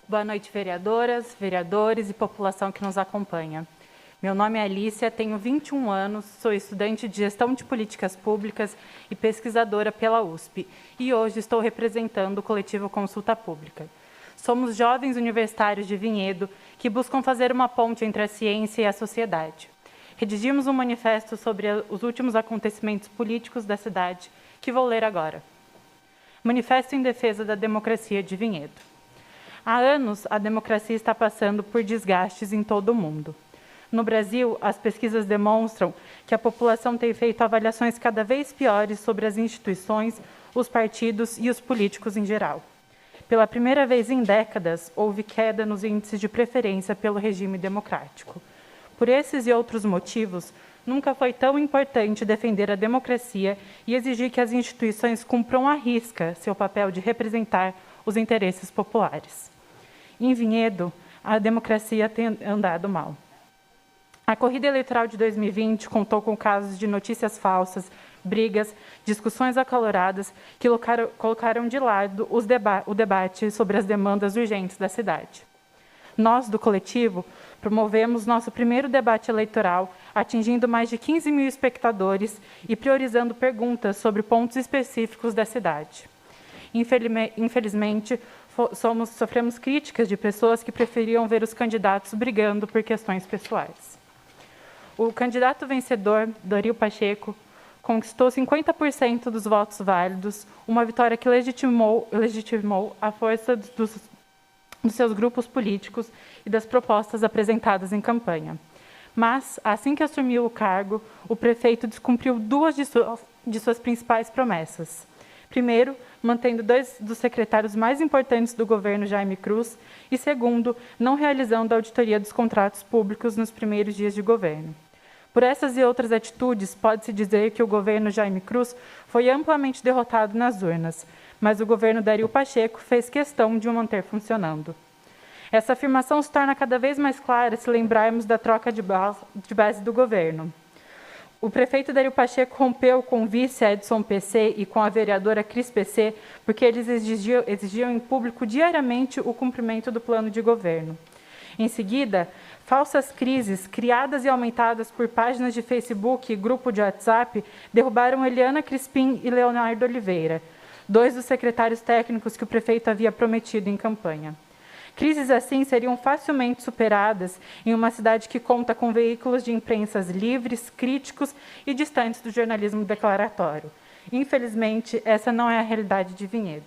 Boa noite, vereadoras, vereadores e população que nos acompanha. Meu nome é Alicia, tenho 21 anos, sou estudante de Gestão de Políticas Públicas e pesquisadora pela USP, e hoje estou representando o coletivo Consulta Pública. Somos jovens universitários de Vinhedo que buscam fazer uma ponte entre a ciência e a sociedade. Redigimos um manifesto sobre os últimos acontecimentos políticos da cidade, que vou ler agora. Manifesto em defesa da democracia de Vinhedo. Há anos, a democracia está passando por desgastes em todo o mundo. No Brasil, as pesquisas demonstram que a população tem feito avaliações cada vez piores sobre as instituições, os partidos e os políticos em geral. Pela primeira vez em décadas, houve queda nos índices de preferência pelo regime democrático. Por esses e outros motivos, nunca foi tão importante defender a democracia e exigir que as instituições cumpram à risca seu papel de representar os interesses populares. Em Vinhedo, a democracia tem andado mal. A corrida eleitoral de 2020 contou com casos de notícias falsas, brigas, discussões acaloradas que colocaram de lado o debate sobre as demandas urgentes da cidade. Nós, do coletivo, promovemos nosso primeiro debate eleitoral, atingindo mais de 15 mil espectadores e priorizando perguntas sobre pontos específicos da cidade. Infelizmente, sofremos críticas de pessoas que preferiam ver os candidatos brigando por questões pessoais. O candidato vencedor, Dario Pacheco, conquistou 50% dos votos válidos, uma vitória que legitimou a força dos seus grupos políticos e das propostas apresentadas em campanha. Mas, assim que assumiu o cargo, o prefeito descumpriu duas de suas principais promessas. Primeiro, mantendo 2 dos secretários mais importantes do governo, Jaime Cruz, e segundo, não realizando a auditoria dos contratos públicos nos primeiros dias de governo. Por essas e outras atitudes, pode-se dizer que o governo Jaime Cruz foi amplamente derrotado nas urnas, mas o governo Dario Pacheco fez questão de o manter funcionando. Essa afirmação se torna cada vez mais clara se lembrarmos da troca de base do governo. O prefeito Dario Pacheco rompeu com o vice Edson PC e com a vereadora Cris PC, porque eles exigiam em público diariamente o cumprimento do plano de governo. Em seguida, falsas crises, criadas e aumentadas por páginas de Facebook e grupo de WhatsApp, derrubaram Eliana Crispim e Leonardo Oliveira, 2 dos secretários técnicos que o prefeito havia prometido em campanha. Crises assim seriam facilmente superadas em uma cidade que conta com veículos de imprensa livres, críticos e distantes do jornalismo declaratório. Infelizmente, essa não é a realidade de Vinhedo.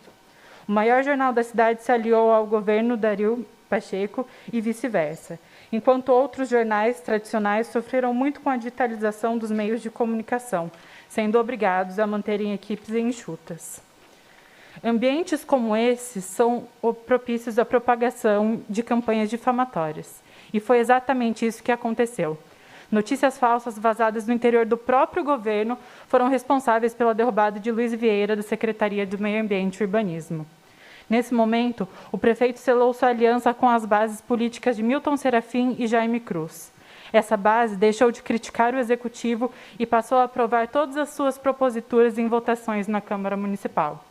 O maior jornal da cidade se aliou ao governo Dario Pacheco e vice-versa, enquanto outros jornais tradicionais sofreram muito com a digitalização dos meios de comunicação, sendo obrigados a manterem equipes enxutas. Ambientes como esses são propícios à propagação de campanhas difamatórias. E foi exatamente isso que aconteceu. Notícias falsas vazadas no interior do próprio governo foram responsáveis pela derrubada de Luiz Vieira da Secretaria do Meio Ambiente e Urbanismo. Nesse momento, o prefeito selou sua aliança com as bases políticas de Milton Serafim e Jaime Cruz. Essa base deixou de criticar o executivo e passou a aprovar todas as suas proposituras em votações na Câmara Municipal.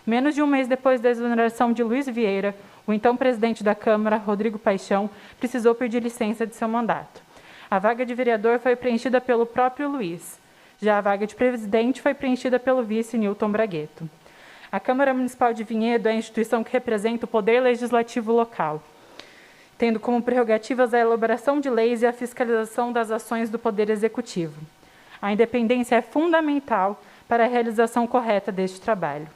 Menos de um mês depois da exoneração de Luiz Vieira, o então presidente da Câmara, Rodrigo Paixão, precisou pedir licença de seu mandato. A vaga de vereador foi preenchida pelo próprio Luiz. Já a vaga de presidente foi preenchida pelo vice Nilton Bragueto. A Câmara Municipal de Vinhedo é a instituição que representa o poder legislativo local, tendo como prerrogativas a elaboração de leis e a fiscalização das ações do Poder Executivo. A independência é fundamental para a realização correta deste trabalho.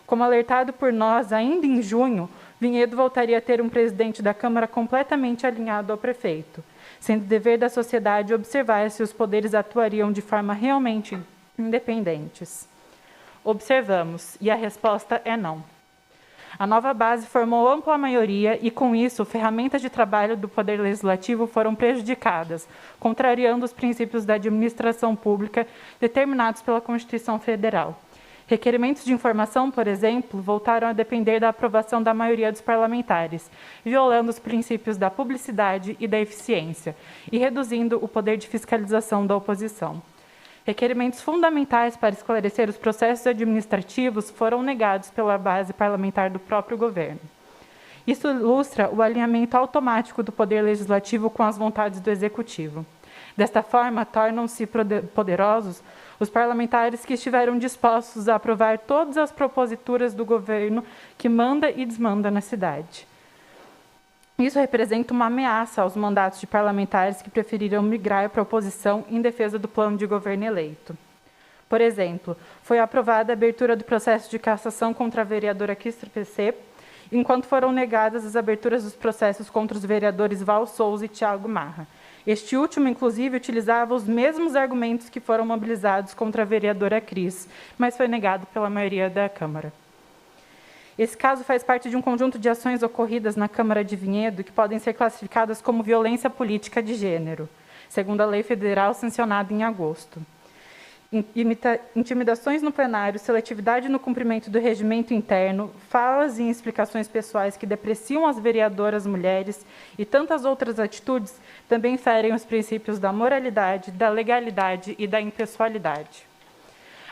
Como alertado por nós, ainda em junho, Vinhedo voltaria a ter um presidente da Câmara completamente alinhado ao prefeito, sendo dever da sociedade observar se os poderes atuariam de forma realmente independentes. Observamos, e a resposta é não. A nova base formou ampla maioria e, com isso, ferramentas de trabalho do Poder Legislativo foram prejudicadas, contrariando os princípios da administração pública determinados pela Constituição Federal. Requerimentos de informação, por exemplo, voltaram a depender da aprovação da maioria dos parlamentares, violando os princípios da publicidade e da eficiência, e reduzindo o poder de fiscalização da oposição. Requerimentos fundamentais para esclarecer os processos administrativos foram negados pela base parlamentar do próprio governo. Isso ilustra o alinhamento automático do poder legislativo com as vontades do executivo. Desta forma, tornam-se poderosos os parlamentares que estiveram dispostos a aprovar todas as proposituras do governo que manda e desmanda na cidade. Isso representa uma ameaça aos mandatos de parlamentares que preferiram migrar para a oposição em defesa do plano de governo eleito. Por exemplo, foi aprovada a abertura do processo de cassação contra a vereadora Cristra PC, enquanto foram negadas as aberturas dos processos contra os vereadores Val Souza e Thiago Marra. Este último, inclusive, utilizava os mesmos argumentos que foram mobilizados contra a vereadora Cris, mas foi negado pela maioria da Câmara. Esse caso faz parte de um conjunto de ações ocorridas na Câmara de Vinhedo que podem ser classificadas como violência política de gênero, segundo a lei federal sancionada em agosto. Intimidações no plenário, seletividade no cumprimento do regimento interno, falas e explicações pessoais que depreciam as vereadoras mulheres e tantas outras atitudes também ferem os princípios da moralidade, da legalidade e da impessoalidade.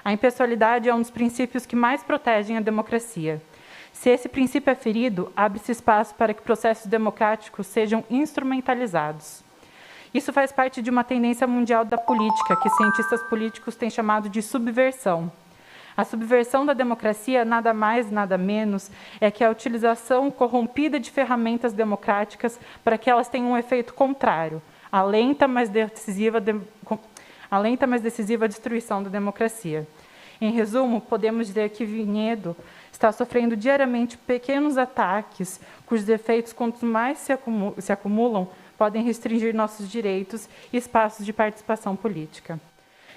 A impessoalidade é um dos princípios que mais protegem a democracia. Se esse princípio é ferido, abre-se espaço para que processos democráticos sejam instrumentalizados. Isso faz parte de uma tendência mundial da política, que cientistas políticos têm chamado de subversão. A subversão da democracia, nada mais, nada menos, é que a utilização corrompida de ferramentas democráticas para que elas tenham um efeito contrário, a lenta, mas decisiva destruição da democracia. Em resumo, podemos dizer que Vinhedo está sofrendo diariamente pequenos ataques, cujos efeitos, quanto mais se acumulam, podem restringir nossos direitos e espaços de participação política.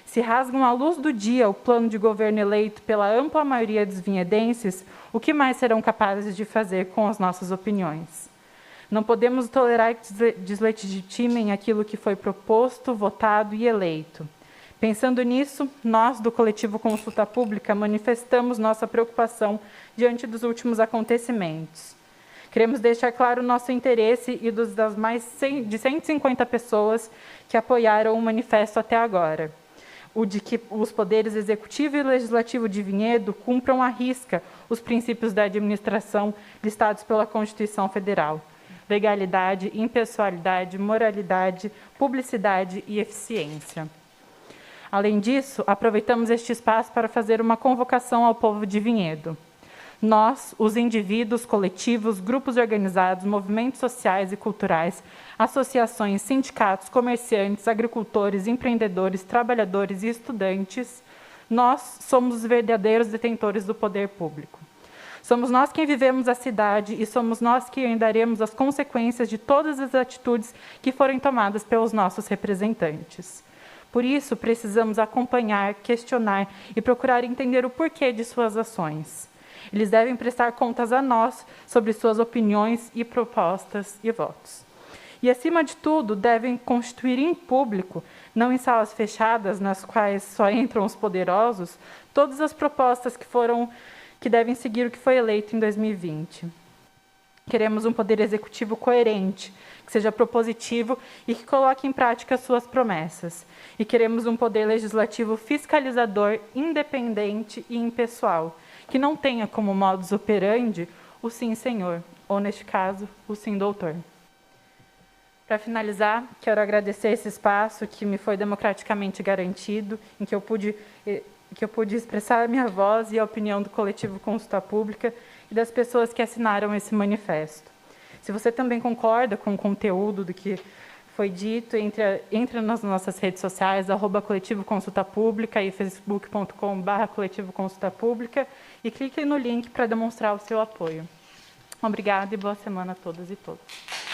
Se rasgam à luz do dia o plano de governo eleito pela ampla maioria dos vinhedenses, o que mais serão capazes de fazer com as nossas opiniões? Não podemos tolerar que deslegitimem aquilo que foi proposto, votado e eleito. Pensando nisso, nós, do Coletivo Consulta Pública, manifestamos nossa preocupação diante dos últimos acontecimentos. Queremos deixar claro o nosso interesse e das mais de 150 pessoas que apoiaram o manifesto até agora. O de que os poderes executivo e legislativo de Vinhedo cumpram à risca os princípios da administração listados pela Constituição Federal: legalidade, impessoalidade, moralidade, publicidade e eficiência. Além disso, aproveitamos este espaço para fazer uma convocação ao povo de Vinhedo. Nós, os indivíduos, coletivos, grupos organizados, movimentos sociais e culturais, associações, sindicatos, comerciantes, agricultores, empreendedores, trabalhadores e estudantes, nós somos os verdadeiros detentores do poder público. Somos nós quem vivemos a cidade e somos nós que daremos as consequências de todas as atitudes que forem tomadas pelos nossos representantes. Por isso, precisamos acompanhar, questionar e procurar entender o porquê de suas ações. Eles devem prestar contas a nós sobre suas opiniões e propostas e votos. E, acima de tudo, devem constituir em público, não em salas fechadas, nas quais só entram os poderosos, todas as propostas que devem seguir o que foi eleito em 2020. Queremos um poder executivo coerente, que seja propositivo e que coloque em prática suas promessas. E queremos um poder legislativo fiscalizador, independente e impessoal, que não tenha como modus operandi o sim, senhor, ou, neste caso, o sim, doutor. Para finalizar, quero agradecer esse espaço que me foi democraticamente garantido, em que eu pude expressar a minha voz e a opinião do Coletivo Consulta Pública e das pessoas que assinaram esse manifesto. Se você também concorda com o conteúdo do que foi dito, entre nas nossas redes sociais, @Coletivo Consulta Pública e facebook.com/Coletivo Consulta Pública, e clique no link para demonstrar o seu apoio. Obrigada e boa semana a todas e todos.